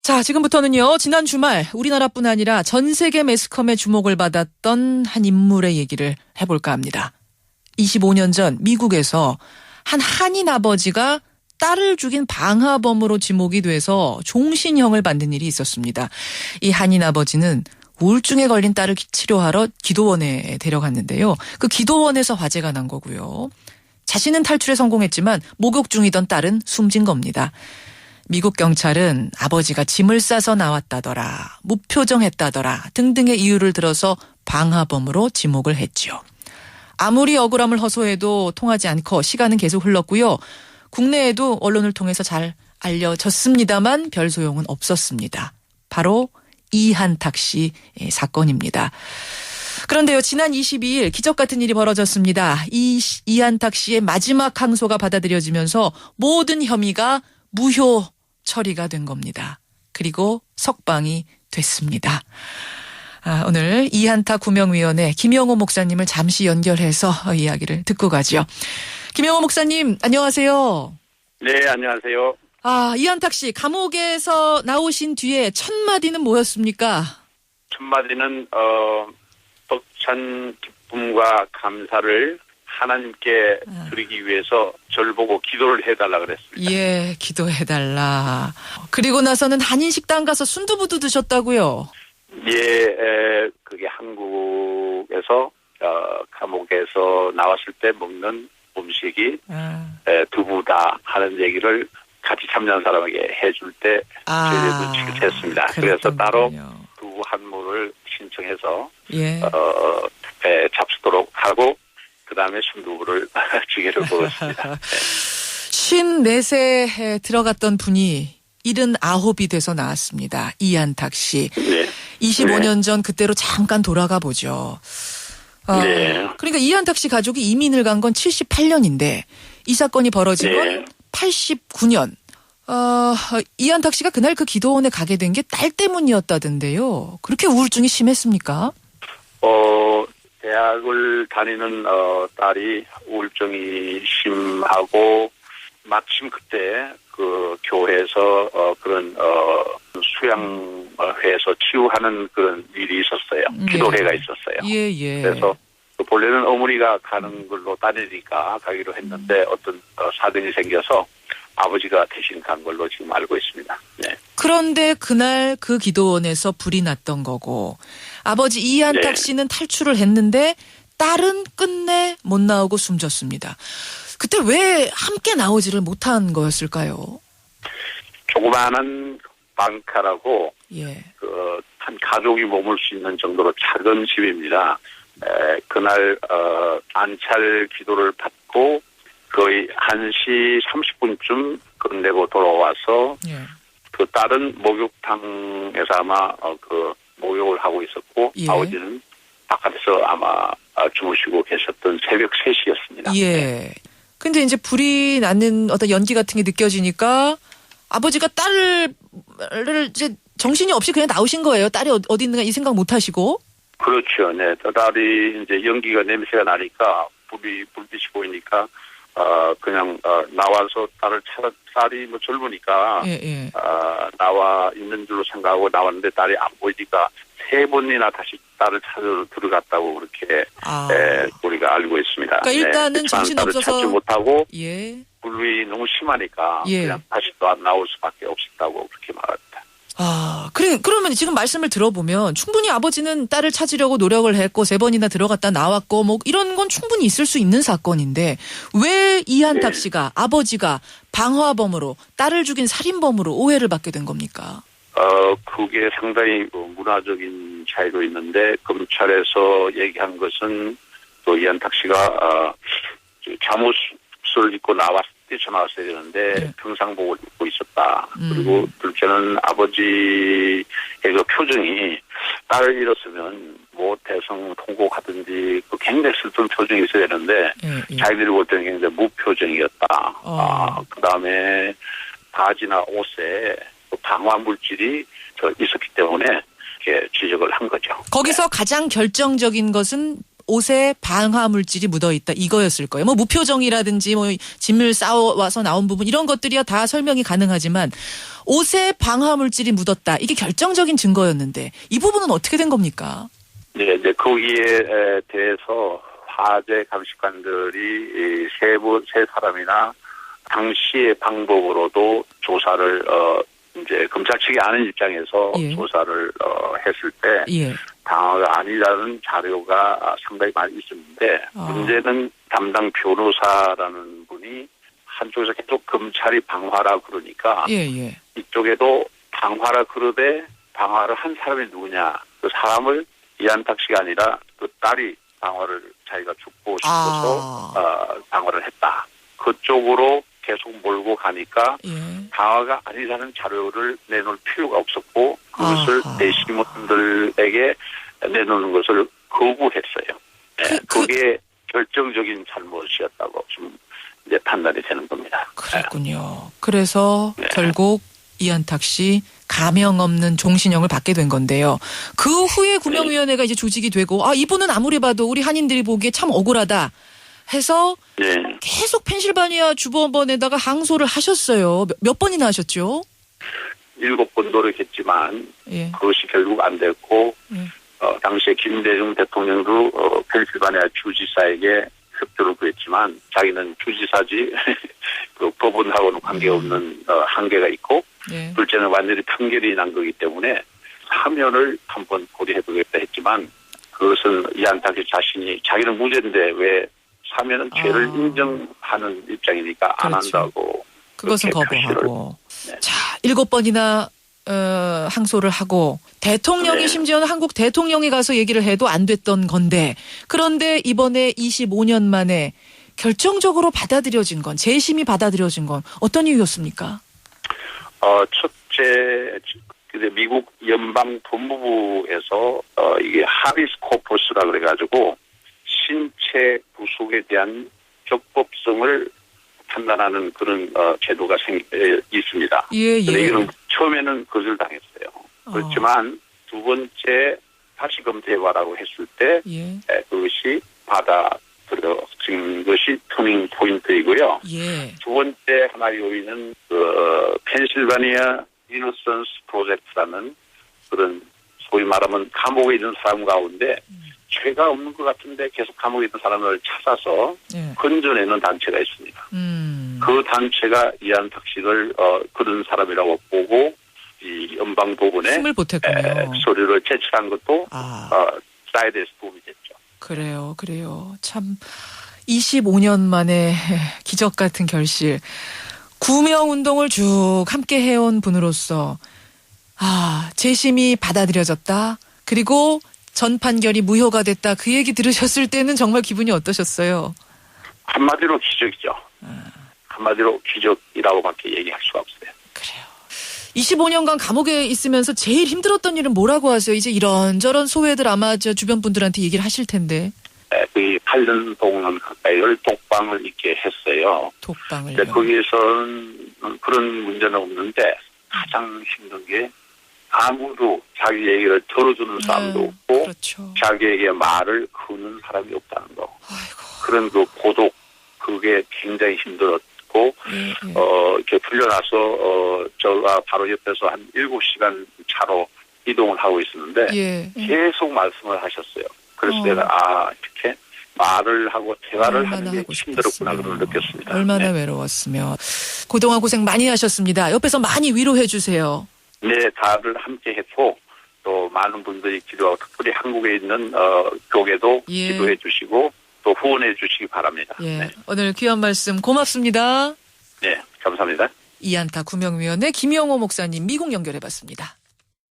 자, 지금부터는요, 지난 주말 우리나라뿐 아니라 전 세계 매스컴의 주목을 받았던 한 인물의 얘기를 해볼까 합니다. 25년 전 미국에서 한 한인 아버지가 딸을 죽인 방화범으로 지목이 돼서 종신형을 받는 일이 있었습니다. 이 한인 아버지는 우울증에 걸린 딸을 치료하러 기도원에 데려갔는데요. 그 기도원에서 화재가 난 거고요. 자신은 탈출에 성공했지만 목욕 중이던 딸은 숨진 겁니다. 미국 경찰은 아버지가 짐을 싸서 나왔다더라, 무표정했다더라 등등의 이유를 들어서 방화범으로 지목을 했죠. 아무리 억울함을 호소해도 통하지 않고 시간은 계속 흘렀고요. 국내에도 언론을 통해서 잘 알려졌습니다만 별 소용은 없었습니다. 바로 이한탁 씨 사건입니다. 그런데요, 지난 22일 기적 같은 일이 벌어졌습니다. 이한탁 씨의 마지막 항소가 받아들여지면서 모든 혐의가 무효 처리가 된 겁니다. 그리고 석방이 됐습니다. 오늘 이한탁 구명위원회 김영호 목사님을 잠시 연결해서 이야기를 듣고 가죠. 김영호 목사님, 안녕하세요. 네, 안녕하세요. 이한탁 씨, 감옥에서 나오신 뒤에 첫 마디는 뭐였습니까? 첫 마디는 벅찬 기쁨과 감사를 하나님께 드리기 위해서 저를 보고 기도를 해달라 그랬습니다. 예, 기도해달라. 그리고 나서는 한인식당 가서 순두부도 드셨다고요? 예, 그게 한국에서 감옥에서 나왔을 때 먹는 음식이 두부다 하는 얘기를 같이 참여한 사람에게 해줄 때 저희도 지급했습니다. 그래서 따로 두부 한 무를 신청해서 잡수도록 하고 그 다음에 순두부를 지게를 먹었습니다. 54세에 들어갔던 분이 79이 돼서 나왔습니다. 이한탁 씨. 네. 25년 전 그때로 잠깐 돌아가 보죠. 네. 그러니까 이한탁 씨 가족이 이민을 간 건 78년인데 이 사건이 벌어진 건 89년. 이한탁 씨가 그날 그 기도원에 가게 된 게 딸 때문이었다던데요. 그렇게 우울증이 심했습니까? 대학을 다니는 딸이 우울증이 심하고 마침 그때 그 교회에서 그런 수양회에서 치유하는 그런 일이 있었어요. 기도회가 있었어요. 예. 그래서 본래는 어머니가 가는 걸로 딸이니까 가기로 했는데 어떤 사정이 생겨서 아버지가 대신 간 걸로 지금 알고 있습니다. 네. 그런데 그날 그 기도원에서 불이 났던 거고 아버지 이한탁 씨는 탈출을 했는데 딸은 끝내 못 나오고 숨졌습니다. 그때 왜 함께 나오지를 못한 거였을까요? 조그마한 방카라고 한 가족이 머물 수 있는 정도로 작은 집입니다. 그날 안찰 기도를 받고 거의 1시 30분쯤 끝내고 돌아와서 그 딸은 목욕탕에서 아마 그 목욕을 하고 있었고 아버지는 바깥에서 아마 주무시고 계셨던 새벽 3시였습니다. 예. 근데 이제 불이 나는 어떤 연기 같은 게 느껴지니까 아버지가 딸을 이제 정신이 없이 그냥 나오신 거예요. 딸이 어디 있는가 이 생각 못 하시고. 그렇죠. 네. 딸이 이제 연기가 냄새가 나니까 불빛이 보이니까 그냥 나와서 딸을 딸이 뭐 젊으니까 나와 있는 줄로 생각하고 나왔는데 딸이 안 보이니까 3번이나 다시 딸을 찾으러 들어갔다고 그렇게 우리가 알고 있습니다. 그러니까 일단은 정신 없어서 찾지 못하고 불이 너무 심하니까 그냥 다시 또 나올 수밖에 없었다고 그렇게 말합니다. 그러면 지금 말씀을 들어보면 충분히 아버지는 딸을 찾으려고 노력을 했고 3번이나 들어갔다 나왔고 뭐 이런 건 충분히 있을 수 있는 사건인데 왜 이한탁 씨가 아버지가 방화범으로 딸을 죽인 살인범으로 오해를 받게 된 겁니까? 그게 상당히 문화적인 차이도 있는데 검찰에서 얘기한 것은 또 이한탁 씨가 잠옷을 입고 뛰쳐나왔어야 되는데 평상복을 입고 있었다. 그리고 둘째는 아버지의 그 표정이 딸을 잃었으면 뭐 대성 통곡하든지 그 굉장히 슬픈 표정이 있어야 되는데 자기들이 볼 때는 굉장히 무표정이었다. 그다음에 바지나 옷에 방화 물질이 있었기 때문에 이렇게 지적을 한 거죠. 거기서 가장 결정적인 것은 옷에 방화 물질이 묻어 있다 이거였을 거예요. 뭐 무표정이라든지 뭐 짐을 쌓아와서 나온 부분 이런 것들이야 다 설명이 가능하지만 옷에 방화 물질이 묻었다 이게 결정적인 증거였는데 이 부분은 어떻게 된 겁니까? 네, 이제 거기에 대해서 화재 감식관들이 세 사람이나 당시의 방법으로도 조사를 이제 검찰 측이 아는 입장에서 예. 조사를 했을 때 예. 방화가 아니라는 자료가 상당히 많이 있었는데 문제는 담당 변호사라는 분이 한쪽에서 계속 검찰이 방화라 그러니까 예. 이쪽에도 방화라 그러되 방화를 한 사람이 누구냐 그 사람을 이한탁 씨가 아니라 그 딸이 방화를 자기가 죽고 싶어서 방화를 했다. 그쪽으로 계속 몰고 가니까 방화가 아니라는 자료를 내놓을 필요가 없었고 그것을 대신문들에게 내놓는 것을 거부했어요. 네, 그게 결정적인 잘못이었다고 좀 이제 판단이 되는 겁니다. 그랬군요. 그래서 네. 결국 이한탁 씨 가명 없는 종신형을 받게 된 건데요. 그 후에 구명위원회가 이제 조직이 되고 이분은 아무리 봐도 우리 한인들이 보기에 참 억울하다 해서 계속 펜실바니아 주법원에다가 항소를 하셨어요. 몇 번이나 하셨죠? 7번 노력했지만 그것이 결국 안 됐고 당시에 김대중 대통령도 펜실바니아 주지사에게 협조를 구했지만 자기는 주지사지 그 법원하고는 관계없는 한계가 있고 둘째는 완전히 판결이 난 거기 때문에 사면을 한번 고려해보겠다 했지만 그것은 이한탁 자신이 자기는 무죄인데 왜 사면은 죄를 인정하는 입장이니까 안 한다고. 그것은 거부하고. 자, 7번이나 항소를 하고 대통령이 심지어는 한국 대통령이 가서 얘기를 해도 안 됐던 건데 그런데 이번에 25년 만에 결정적으로 받아들여진 건 재심이 받아들여진 건 어떤 이유였습니까? 첫째 미국 연방법무부에서 이게 하비스 코퍼스라 그래가지고 신체 구속에 대한 적법성을 판단하는 그런 제도가 있습니다. 그런데 이거는 처음에는 거절당했어요. 그렇지만 두 번째 다시 검토해봐라고 했을 때 그것이 받아들여진 것이 터닝 포인트이고요. 두 번째 하나 요인은 펜실바니아 이노선스 프로젝트라는 그런 소위 말하면 감옥에 있는 사람 가운데 죄가 없는 것 같은데 계속 감옥에 있는 사람을 찾아서 건져내는 단체가 있습니다. 그 단체가 이한탁 씨를 그런 사람이라고 보고 이 연방법원에 힘을 보탰군요. 서류를 제출한 것도 사이드에서 도움이 됐죠. 그래요. 참 25년 만에 기적 같은 결실. 구명운동을 쭉 함께 해온 분으로서 재심이 받아들여졌다. 그리고 전 판결이 무효가 됐다. 그 얘기 들으셨을 때는 정말 기분이 어떠셨어요? 한마디로 기적이죠. 한마디로 기적이라고밖에 얘기할 수가 없어요. 그래요. 25년간 감옥에 있으면서 제일 힘들었던 일은 뭐라고 하세요? 이제 이런저런 소외들 아마 주변 분들한테 얘기를 하실 텐데. 거의 8년 동안 가까이를 독방을 있게 했어요. 독방을요? 거기에서는 그런 문제는 없는데 가장 힘든 게 아무도 자기 얘기를 들어주는 사람도 없고 자기에게 말을 거는 사람이 없다는 거. 그런 그 고독 그게 굉장히 힘들었고 이렇게 풀려나서 저가 바로 옆에서 한 7시간 차로 이동을 하고 있었는데 계속 말씀을 하셨어요. 그래서 내가 이렇게 말을 하고 대화를 하는 게 힘들었구나 그걸 느꼈습니다. 얼마나 외로웠으며 그동안 고생 많이 하셨습니다. 옆에서 많이 위로해 주세요. 네, 다들 함께 했고 또 많은 분들이 기도하고 특별히 한국에 있는 교계도 기도해 주시고 또 후원해 주시기 바랍니다. 오늘 귀한 말씀 고맙습니다. 네, 감사합니다. 이한탁 구명위원회 김영호 목사님 미국 연결해봤습니다.